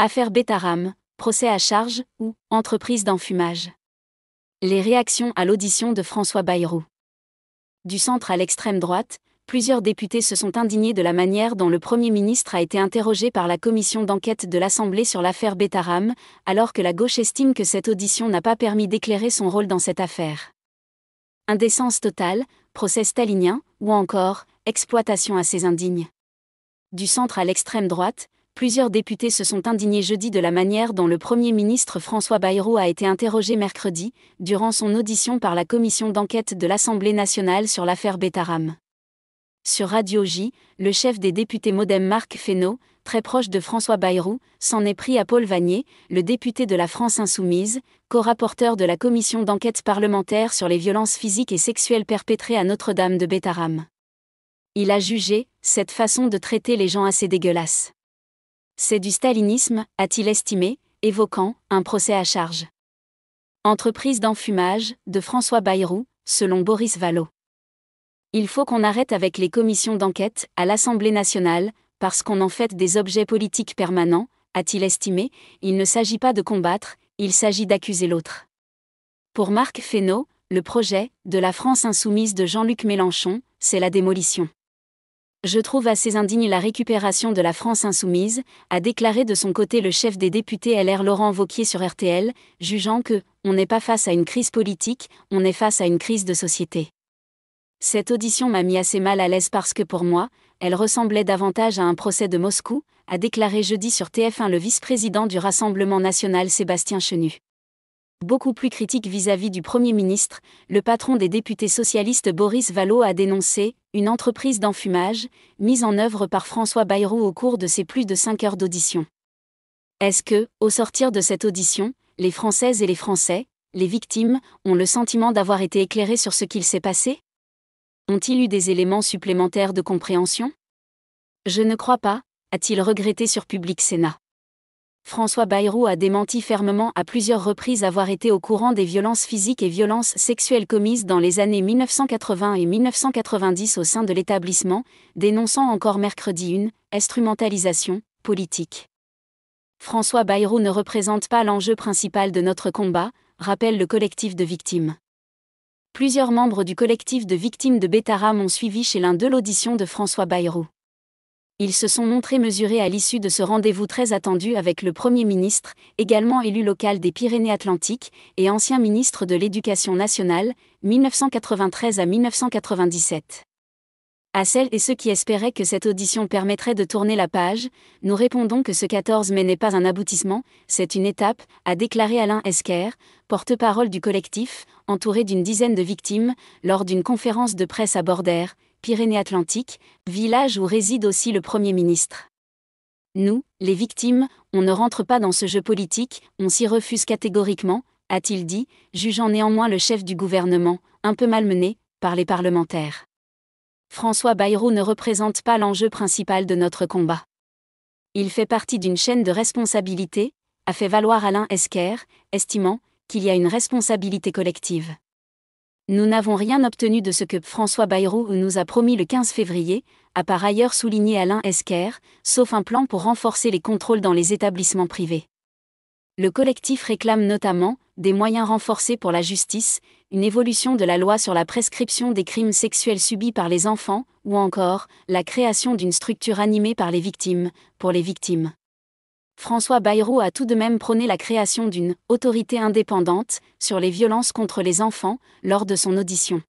Affaire Betaram, procès à charge ou entreprise d'enfumage. Les réactions à l'audition de François Bayrou. Du centre à l'extrême droite, plusieurs députés se sont indignés de la manière dont le Premier ministre a été interrogé par la commission d'enquête de l'Assemblée sur l'affaire Betaram, alors que la gauche estime que cette audition n'a pas permis d'éclairer son rôle dans cette affaire. Indécence totale, procès stalinien, ou encore exploitation assez indigne. Du centre à l'extrême droite, plusieurs députés se sont indignés jeudi de la manière dont le Premier ministre François Bayrou a été interrogé mercredi, durant son audition par la commission d'enquête de l'Assemblée nationale sur l'affaire Betaram. Sur Radio J, le chef des députés MoDem Marc Fesneau, très proche de François Bayrou, s'en est pris à Paul Vannier, le député de la France Insoumise, co-rapporteur de la commission d'enquête parlementaire sur les violences physiques et sexuelles perpétrées à Notre-Dame de Betaram. Il a jugé cette façon de traiter les gens assez dégueulasse. C'est du stalinisme, a-t-il estimé, évoquant un procès à charge. Entreprise d'enfumage, de François Bayrou, selon Boris Vallaud. Il faut qu'on arrête avec les commissions d'enquête à l'Assemblée nationale, parce qu'on en fait des objets politiques permanents, a-t-il estimé. Il ne s'agit pas de combattre, il s'agit d'accuser l'autre. Pour Marc Fesneau, le projet de la France insoumise de Jean-Luc Mélenchon, c'est la démolition. Je trouve assez indigne la récupération de la France insoumise, a déclaré de son côté le chef des députés LR Laurent Wauquiez sur RTL, jugeant que « on n'est pas face à une crise politique, on est face à une crise de société ». Cette audition m'a mis assez mal à l'aise parce que pour moi, elle ressemblait davantage à un procès de Moscou, a déclaré jeudi sur TF1 le vice-président du Rassemblement national Sébastien Chenu. Beaucoup plus critique vis-à-vis du Premier ministre, le patron des députés socialistes Boris Vallaud a dénoncé une entreprise d'enfumage, mise en œuvre par François Bayrou au cours de ses plus de 5 heures d'audition. Est-ce que, au sortir de cette audition, les Françaises et les Français, les victimes, ont le sentiment d'avoir été éclairés sur ce qu'il s'est passé ? Ont-ils eu des éléments supplémentaires de compréhension ? Je ne crois pas, a-t-il regretté sur Public Sénat. François Bayrou a démenti fermement à plusieurs reprises avoir été au courant des violences physiques et violences sexuelles commises dans les années 1980 et 1990 au sein de l'établissement, dénonçant encore mercredi une instrumentalisation politique. François Bayrou ne représente pas l'enjeu principal de notre combat, rappelle le collectif de victimes. Plusieurs membres du collectif de victimes de Betaram ont suivi chez l'un d'eux l'audition de François Bayrou. Ils se sont montrés mesurés à l'issue de ce rendez-vous très attendu avec le Premier ministre, également élu local des Pyrénées-Atlantiques, et ancien ministre de l'Éducation nationale, 1993 à 1997. À celles et ceux qui espéraient que cette audition permettrait de tourner la page, nous répondons que ce 14 mai n'est pas un aboutissement, c'est une étape, a déclaré Alain Esquer, porte-parole du collectif, entouré d'une dizaine de victimes, lors d'une conférence de presse à Bordères, Pyrénées-Atlantiques, village où réside aussi le Premier ministre. Nous, les victimes, on ne rentre pas dans ce jeu politique, on s'y refuse catégoriquement, a-t-il dit, jugeant néanmoins le chef du gouvernement, un peu malmené, par les parlementaires. François Bayrou ne représente pas l'enjeu principal de notre combat. Il fait partie d'une chaîne de responsabilité, a fait valoir Alain Esquer, estimant qu'il y a une responsabilité collective. Nous n'avons rien obtenu de ce que François Bayrou nous a promis le 15 février, a par ailleurs souligné Alain Esquer, sauf un plan pour renforcer les contrôles dans les établissements privés. Le collectif réclame notamment des moyens renforcés pour la justice, une évolution de la loi sur la prescription des crimes sexuels subis par les enfants, ou encore la création d'une structure animée par les victimes, pour les victimes. François Bayrou a tout de même prôné la création d'une « autorité indépendante » sur les violences contre les enfants, lors de son audition.